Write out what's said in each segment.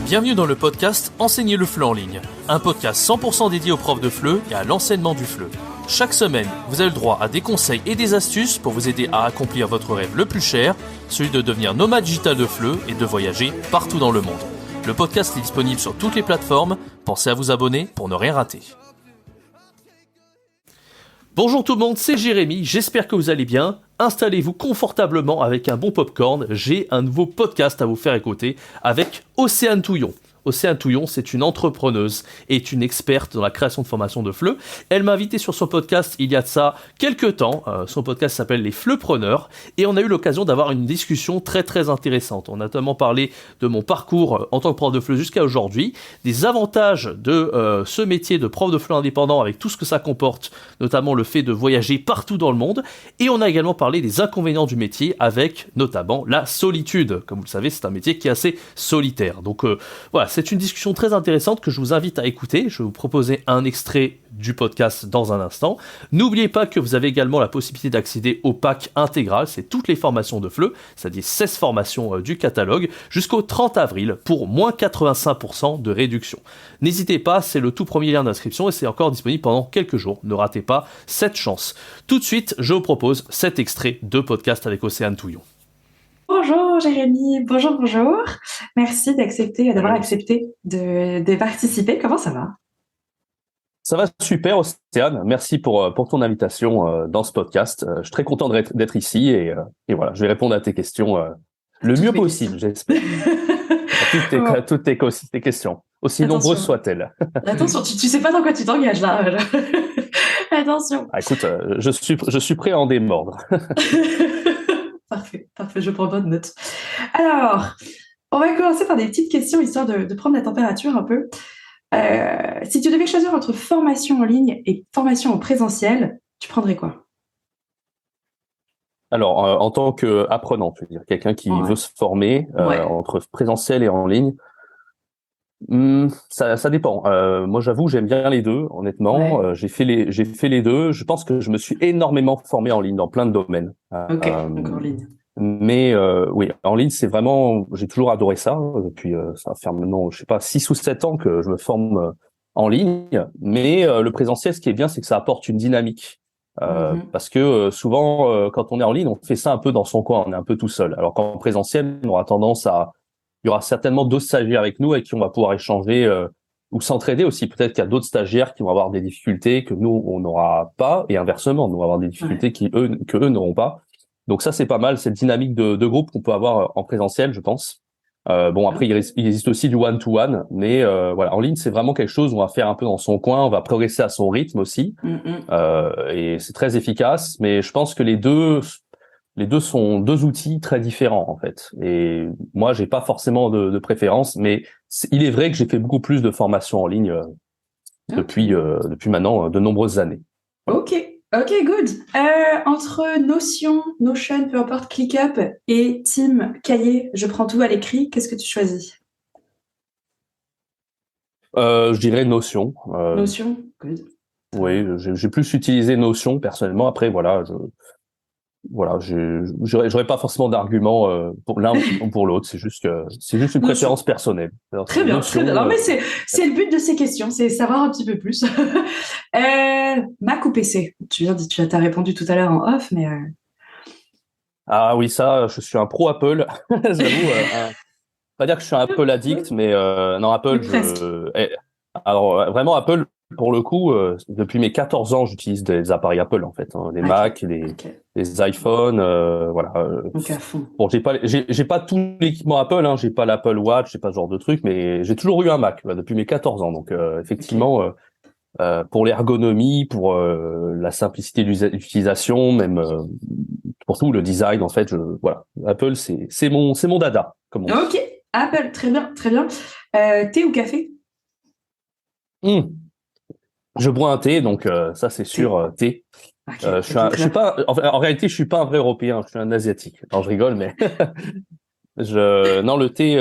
Bienvenue dans le podcast Enseigner le FLE en ligne, un podcast 100% dédié aux profs de FLE et à l'enseignement du FLE. Chaque semaine, vous avez le droit à des conseils et des astuces pour vous aider à accomplir votre rêve le plus cher, celui de devenir nomade digital de FLE et de voyager partout dans le monde. Le podcast est disponible sur toutes les plateformes, pensez à vous abonner pour ne rien rater. Bonjour tout le monde, c'est Jérémy, j'espère que vous allez bien. Installez-vous confortablement avec un bon popcorn, j'ai un nouveau podcast à vous faire écouter avec Océane Touillon. Océane Touillon, c'est une entrepreneuse et une experte dans la création de formations de FLE. Elle m'a invité sur son podcast il y a de ça quelques temps. Son podcast s'appelle Les FLEpreneurs et on a eu l'occasion d'avoir une discussion très très intéressante. On a notamment parlé de mon parcours en tant que prof de FLE jusqu'à aujourd'hui, des avantages de ce métier de prof de FLE indépendant avec tout ce que ça comporte, notamment le fait de voyager partout dans le monde. Et on a également parlé des inconvénients du métier avec notamment la solitude. Comme vous le savez, c'est un métier qui est assez solitaire. Donc voilà, c'est une discussion très intéressante que je vous invite à écouter. Je vais vous proposer un extrait du podcast dans un instant. N'oubliez pas que vous avez également la possibilité d'accéder au pack intégral. C'est toutes les formations de FLE, c'est-à-dire 16 formations du catalogue, jusqu'au 30 avril pour moins 85% de réduction. N'hésitez pas, c'est le tout premier lien d'inscription et c'est encore disponible pendant quelques jours. Ne ratez pas cette chance. Tout de suite, je vous propose cet extrait de podcast avec Océane Touillon. Bonjour Jérémy, bonjour. Merci d'avoir accepté de participer. Comment ça va? Ça va super, Océane. Merci pour ton invitation dans ce podcast. Je suis très content d'être ici et voilà, je vais répondre à tes questions le mieux possible, j'espère. À toutes tes questions, aussi nombreuses soient-elles. Attention, tu sais pas dans quoi tu t'engages là. Attention. Ah, écoute, je suis prêt à en démordre. Parfait, je prends bonne note. Alors, on va commencer par des petites questions histoire de prendre la température un peu. Si tu devais choisir entre formation en ligne et formation en présentiel, tu prendrais quoi? Alors, en tant qu'apprenant, tu veux dire, quelqu'un qui veut se former entre présentiel et en ligne, ça dépend. Moi, j'avoue, j'aime bien les deux, honnêtement. J'ai fait les deux. Je pense que je me suis énormément formé en ligne dans plein de domaines. Ok, donc en ligne. Mais oui, en ligne, c'est vraiment, j'ai toujours adoré ça. Depuis, ça va faire maintenant, je sais pas, 6 ou 7 ans que je me forme en ligne. Mais le présentiel, ce qui est bien, c'est que ça apporte une dynamique. Parce que souvent, quand on est en ligne, on fait ça un peu dans son coin, on est un peu tout seul. Alors qu'en présentiel, on aura tendance il y aura certainement d'autres stagiaires avec nous avec qui on va pouvoir échanger ou s'entraider aussi. Peut-être qu'il y a d'autres stagiaires qui vont avoir des difficultés que nous, on n'aura pas, et inversement, nous, on va avoir des difficultés que eux n'auront pas. Donc ça, c'est pas mal, cette dynamique de groupe qu'on peut avoir en présentiel, je pense. Bon, après, il existe aussi du one-to-one, mais voilà, en ligne, c'est vraiment quelque chose où on va faire un peu dans son coin, on va progresser à son rythme aussi, et c'est très efficace. Mais je pense que les deux sont deux outils très différents en fait. Et moi, j'ai pas forcément de préférence, mais il est vrai que j'ai fait beaucoup plus de formations en ligne depuis maintenant de nombreuses années. Ok, good. Entre Notion, peu importe, ClickUp et Team, Cahier, je prends tout à l'écrit, qu'est-ce que tu choisis? Je dirais Notion. Notion, good. Oui, j'ai plus utilisé Notion personnellement. Après, voilà, j'aurais pas forcément d'argument pour l'un ou pour l'autre. C'est juste une préférence personnelle. Alors, très bien, Notion, très bien. Non, mais c'est le but de ces questions, c'est savoir un petit peu plus. Mac ou PC? Tu as répondu tout à l'heure en off, mais Ah oui, ça, je suis un pro Apple. J'avoue, pas dire que je suis un Apple addict, mais non, Apple, alors vraiment Apple, pour le coup, depuis mes 14 ans, j'utilise des appareils Apple en fait, des Mac, des iPhones, voilà. Donc à fond. Bon, j'ai pas tout l'équipement Apple, hein, j'ai pas l'Apple Watch, j'ai pas ce genre de truc, mais j'ai toujours eu un Mac depuis mes 14 ans. Donc effectivement, pour l'ergonomie, pour la simplicité d'utilisation, même pour tout le design, en fait, voilà. Apple, c'est mon dada, comme on dit. Ok, Apple, très bien, très bien. Thé ou café? Je bois un thé, donc ça c'est sûr, thé. Okay, je suis pas, en réalité, je suis pas un vrai Européen, je suis un Asiatique. Non, je rigole, mais non, le thé.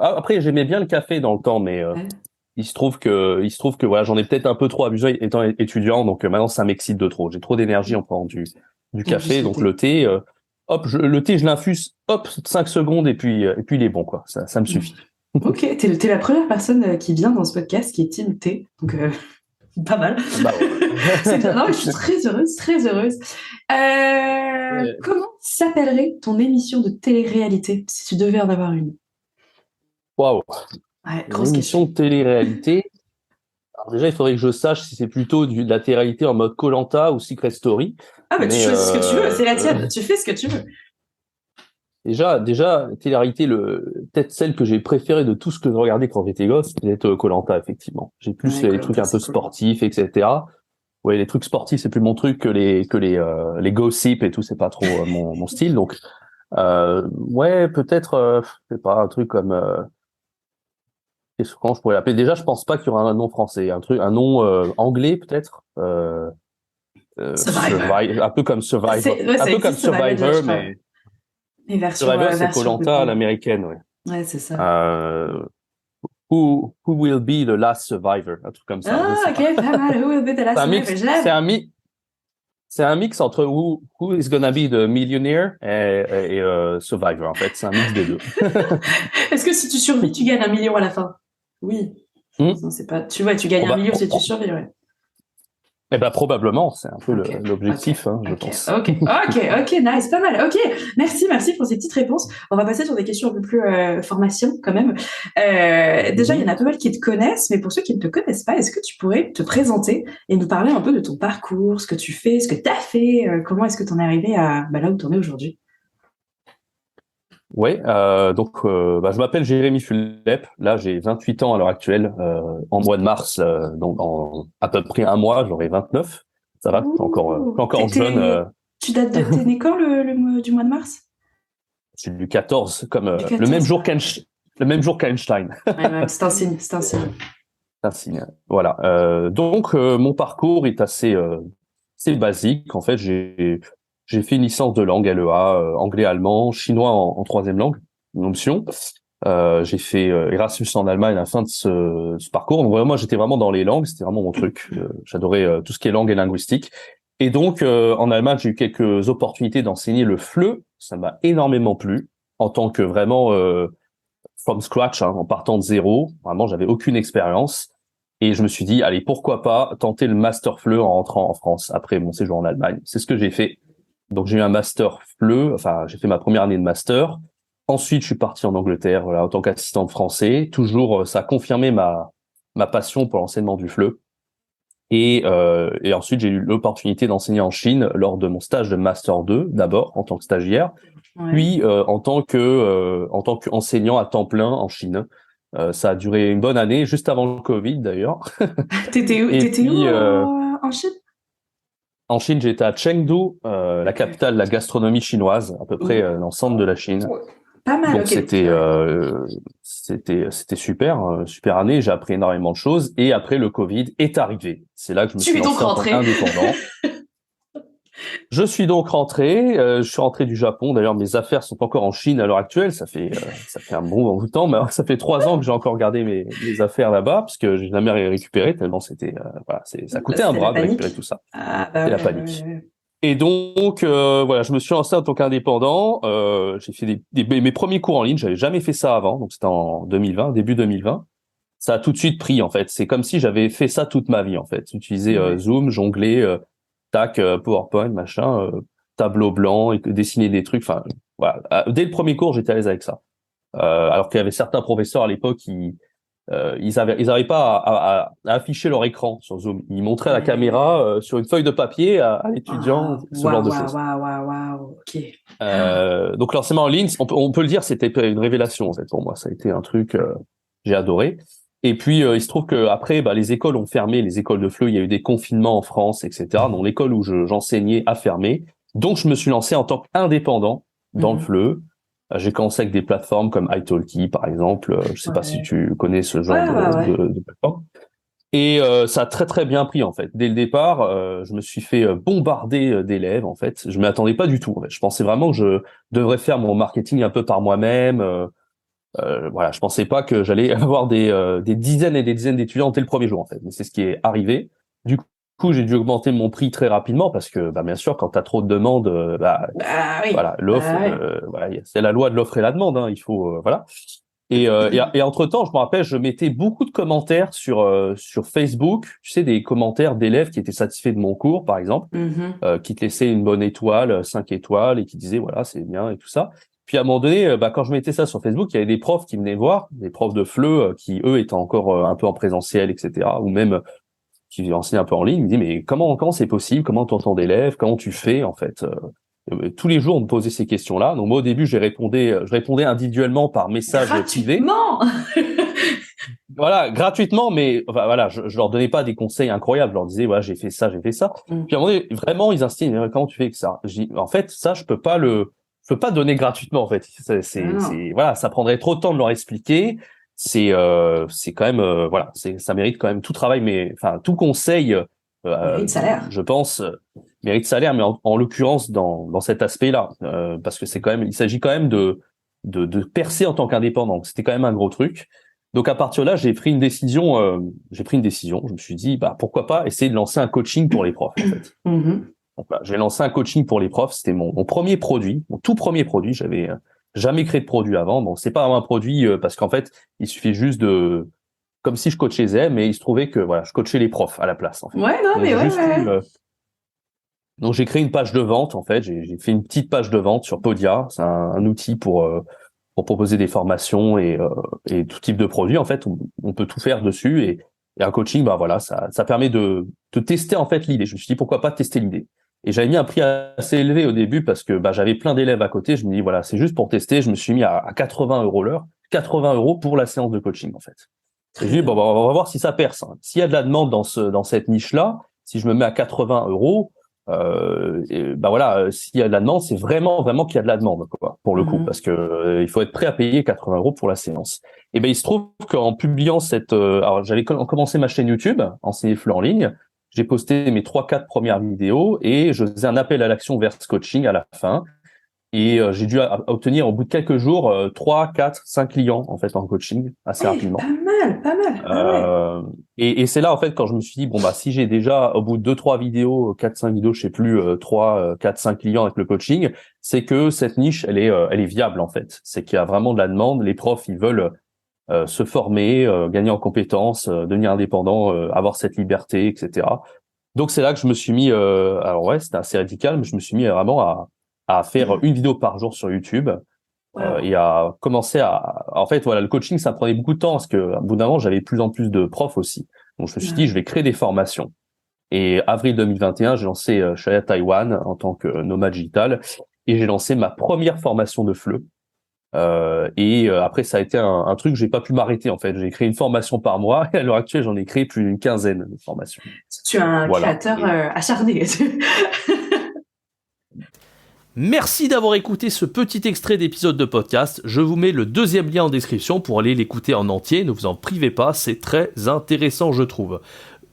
Après, j'aimais bien le café dans le temps, mais il se trouve que voilà, j'en ai peut-être un peu trop abusé étant étudiant, donc maintenant ça m'excite de trop. J'ai trop d'énergie en prenant du café, donc le thé. Le thé, je l'infuse, 5 secondes et puis il est bon, quoi. Ça me suffit. Ok, t'es la première personne qui vient dans ce podcast qui est team thé, donc pas mal. Bah ouais. Non, je suis très heureuse, très heureuse. Comment s'appellerait ton émission de télé-réalité si tu devais en avoir une? Waouh. Ouais, Une grosse émission question. de télé-réalité. Alors déjà, il faudrait que je sache si c'est plutôt de la télé-réalité en mode koh ou Secret Story. Ah, bah tu Mais choisis ce que tu veux, c'est la tienne, tu fais ce que tu veux. déjà, télé-réalité, peut-être celle que j'ai préférée de tout ce que je regardais quand j'étais gosse, c'est peut-être koh effectivement. J'ai plus Ouais, les trucs Koh-Lanta, un peu c'est cool. sportifs, etc. Ouais, les trucs sportifs, c'est plus mon truc que les gossips et tout, c'est pas trop mon style. Donc, ouais, peut-être, je sais pas, un truc comme, comment je pourrais l'appeler? Déjà, je pense pas qu'il y aura un nom français, un nom anglais peut-être. Survivor. Un peu comme Survivor, Ouais, un ça peu comme existe, Survivor déjà, je Survivor, crois. mais Et version, Survivor, c'est koh version à complète. l'américaine, ouais. Ouais, c'est ça. Euh, who will be the last survivor? Un truc comme ça, je Ah, sais pas. ok, pas mal. Who will be the C'est last un survivor? mix, Je l'aime. c'est un mix entre who is gonna be the millionaire et Survivor, en fait. C'est un mix des deux. Est-ce que si tu survis, tu gagnes 1 million à la fin? Oui. Hmm. Non, c'est pas. Tu vois, tu gagnes 1 million si tu survis, ouais. Eh ben, probablement, c'est un peu Ok, l'objectif, ok, je ok, pense. ok, nice, pas mal. Ok, merci pour ces petites réponses. On va passer sur des questions un peu plus formation quand même. Déjà, il y en Mhm. a pas mal qui te connaissent, mais pour ceux qui ne te connaissent pas, est-ce que tu pourrais te présenter et nous parler un peu de ton parcours, ce que tu fais, ce que tu as fait, comment est-ce que tu en es arrivé à là où tu en es aujourd'hui? Ouais, donc je m'appelle Jérémy Fulep. Là, j'ai 28 ans à l'heure actuelle. En mois de mars, donc dans à peu près un mois, j'aurai 29. Ça va, je suis Ouh, encore jeune. t'es né quand du mois de mars? Je suis du 14, comme Du 14. le même jour qu'Einstein. Ouais, c'est un signe, c'est un signe. C'est un signe. Voilà. Donc mon parcours est assez basique. En fait, j'ai fait une licence de langue LEA, anglais-allemand, chinois en troisième langue, une option. J'ai fait Erasmus en Allemagne à la fin de ce parcours. Donc vraiment, j'étais vraiment dans les langues, c'était vraiment mon truc. J'adorais tout ce qui est langue et linguistique. Et donc en Allemagne, j'ai eu quelques opportunités d'enseigner le FLE. Ça m'a énormément plu en tant que vraiment from scratch, hein, en partant de zéro. Vraiment, j'avais aucune expérience. Et je me suis dit, allez, pourquoi pas tenter le master FLE en rentrant en France après mon séjour en Allemagne. C'est ce que j'ai fait. Donc j'ai eu un master FLE, enfin j'ai fait ma première année de master. Ensuite, je suis parti en Angleterre, voilà, en tant qu'assistant de français. Toujours, ça a confirmé ma passion pour l'enseignement du FLE. Et ensuite, j'ai eu l'opportunité d'enseigner en Chine lors de mon stage de master 2, d'abord en tant que stagiaire, Ouais. puis en tant qu'enseignant à temps plein en Chine. Ça a duré une bonne année, juste avant le Covid d'ailleurs. Et T'étais où puis en Chine? en Chine, j'étais à Chengdu, la Ok. capitale de la gastronomie chinoise, à peu près Ouh. dans le centre de la Chine. Pas mal, Donc ok. c'était super, super année. J'ai appris énormément de choses. Et après le Covid est arrivé. C'est là que je me Tu suis es donc lancé en tant rentré. qu'indépendant. Je suis donc rentré. Je suis rentré du Japon. D'ailleurs, mes affaires sont encore en Chine à l'heure actuelle. Ça fait un bon bout de temps. Mais alors, ça fait 3 ans que j'ai encore gardé mes affaires là-bas parce que j'ai jamais récupéré tellement c'était voilà, ça Là, coûtait un c'était la bras de récupérer panique. tout ça. Ah, bah C'est la ouais, ouais, panique. ouais. Et donc, voilà, je me suis lancé en tant qu'indépendant. J'ai fait mes premiers cours en ligne. J'avais jamais fait ça avant. Donc, c'était en 2020, début 2020. Ça a tout de suite pris, en fait. C'est comme si j'avais fait ça toute ma vie, en fait. Utiliser Ouais. Zoom, jongler, tac, PowerPoint, machin, tableau blanc, et dessiner des trucs. Enfin, voilà. Dès le premier cours, j'étais à l'aise avec ça. Alors qu'il y avait certains professeurs à l'époque ils avaient pas à afficher leur écran sur Zoom. Ils montraient à la Ouais. caméra sur une feuille de papier à l'étudiant, Ah, ce genre waouh, de waouh, choses. waouh, waouh, waouh. Ok. Donc l'enseignement en ligne, on peut le dire, c'était une révélation en fait pour moi. Ça a été un truc j'ai adoré. Et puis il se trouve que après, les écoles ont fermé, les écoles de FLE. Il y a eu des confinements en France, etc. Donc l'école où j'enseignais a fermé. Donc je me suis lancé en tant qu'indépendant dans le Mhm. FLE. J'ai commencé avec des plateformes comme italki, par exemple. Je sais pas si Ouais. tu connais ce genre Ouais, ouais, ouais. de plateforme. Et ça a très très bien pris en fait. Dès le départ, je me suis fait bombarder d'élèves en fait. Je m'y attendais pas du tout. En fait. Je pensais vraiment que je devrais faire mon marketing un peu par moi-même. Voilà, je pensais pas que j'allais avoir des dizaines et des dizaines d'étudiants dès le premier jour en fait. Mais c'est ce qui est arrivé. Du coup, j'ai dû augmenter mon prix très rapidement parce que bien sûr, quand tu as trop de demandes, Bah oui. voilà, l'offre, Bah ouais. voilà, c'est la loi de l'offre et la demande. Hein, il faut voilà. Et entre-temps, je me rappelle, je mettais beaucoup de commentaires sur Facebook, tu sais, des commentaires d'élèves qui étaient satisfaits de mon cours, par exemple, qui te laissaient une bonne étoile, 5 étoiles, et qui disaient, voilà, c'est bien et tout ça. Puis à un moment donné, quand je mettais ça sur Facebook, il y avait des profs qui venaient voir, des profs de FLE, qui, eux, étaient encore un peu en présentiel, etc., ou même qui enseignaient un peu en ligne. Ils me disaient, mais comment c'est possible? Comment tu entends d'élèves? Comment tu fais, en fait? Tous les jours, on me posait ces questions-là. Donc moi, au début, je répondais individuellement par message privé. Gratuitement. Voilà, gratuitement, mais enfin, voilà, je leur donnais pas des conseils incroyables. Je leur disais, voilà, j'ai fait ça, j'ai fait ça. Puis à un moment donné, vraiment, ils insistaient, comment tu fais que ça? Je dis, en fait, ça, je peux pas donner gratuitement, en fait. Voilà, ça prendrait trop de temps de leur expliquer. C'est quand même, voilà, ça mérite quand même tout travail, mais enfin, tout conseil, Mérite salaire. je pense, mérite salaire, mais en l'occurrence dans cet aspect-là, parce que il s'agit quand même de percer en tant qu'indépendant. Donc, c'était quand même un gros truc. Donc à partir de là, j'ai pris une décision. Je me suis dit, pourquoi pas essayer de lancer un coaching pour les profs, en fait. Donc là, j'ai lancé un coaching pour les profs. C'était mon premier produit, mon tout premier produit. J'avais jamais créé de produit avant. Bon, c'est pas un produit parce qu'en fait, il suffit juste comme si je coachais elles, mais il se trouvait que voilà, je coachais les profs à la place. En fait. Ouais, non, mais ouais. Donc j'ai créé une page de vente. En fait, j'ai fait une petite page de vente sur Podia. C'est un outil pour proposer des formations et tout type de produits. En fait, on peut tout faire dessus et un coaching, voilà, ça permet de tester en fait l'idée. Je me suis dit pourquoi pas tester l'idée. Et j'avais mis un prix assez élevé au début parce que j'avais plein d'élèves à côté. Je me dis voilà, c'est juste pour tester. Je me suis mis à 80 € l'heure, 80 € pour la séance de coaching en fait. Et je me dis on va voir si ça perce. Hein. S'il y a de la demande dans cette niche là, si je me mets à 80 €. Voilà, s'il y a de la demande, c'est vraiment qu'il y a de la demande, quoi, pour le coup, parce que il faut être prêt à payer 80 € pour la séance. Et il se trouve qu'en publiant alors j'avais commencé ma chaîne YouTube, Enseigner FLE en ligne, j'ai posté mes 3-4 premières vidéos et je faisais un appel à l'action vers ce coaching à la fin. Et j'ai dû obtenir au bout de quelques jours 3, 4, 5 clients en fait en coaching assez rapidement. Pas mal. Et c'est là en fait quand je me suis dit si j'ai déjà au bout de 2-3 vidéos, 4-5 vidéos, je sais plus 3, 4, 5 clients avec le coaching, c'est que cette niche elle est viable en fait. C'est qu'il y a vraiment de la demande, les profs ils veulent se former, gagner en compétences, devenir indépendants, avoir cette liberté, etc. Donc c'est là que je me suis mis alors ouais, c'était assez radical, mais je me suis mis vraiment à faire une vidéo par jour sur YouTube et à commencer en fait voilà, le coaching ça prenait beaucoup de temps parce que à bout d'un moment j'avais de plus en plus de profs aussi, donc je me suis dit je vais créer des formations. Et avril 2021 j'ai lancé Shaya Taïwan en tant que nomade digital et j'ai lancé ma première formation de FLE et après ça a été un truc que j'ai pas pu m'arrêter en fait, j'ai créé une formation par mois et à l'heure actuelle j'en ai créé plus d'une quinzaine de formations. Tu es un créateur acharné. Merci d'avoir écouté ce petit extrait d'épisode de podcast. Je vous mets le deuxième lien en description pour aller l'écouter en entier. Ne vous en privez pas, c'est très intéressant je trouve.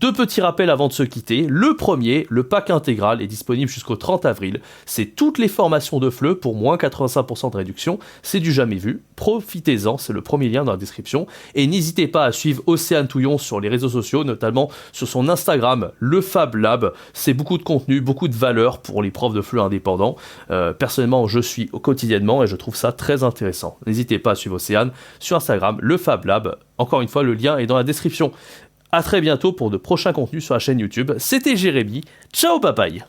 2 petits rappels avant de se quitter. Le premier, le pack intégral est disponible jusqu'au 30 avril. C'est toutes les formations de FLE pour moins 85% de réduction. C'est du jamais vu. Profitez-en, c'est le premier lien dans la description. Et n'hésitez pas à suivre Océane Touillon sur les réseaux sociaux, notamment sur son Instagram, le Fab Lab. C'est beaucoup de contenu, beaucoup de valeur pour les profs de FLE indépendants. Personnellement, je suis quotidiennement et je trouve ça très intéressant. N'hésitez pas à suivre Océane sur Instagram, le Fab Lab. Encore une fois, le lien est dans la description. À très bientôt pour de prochains contenus sur la chaîne YouTube. C'était Jérémy. Ciao, bye bye.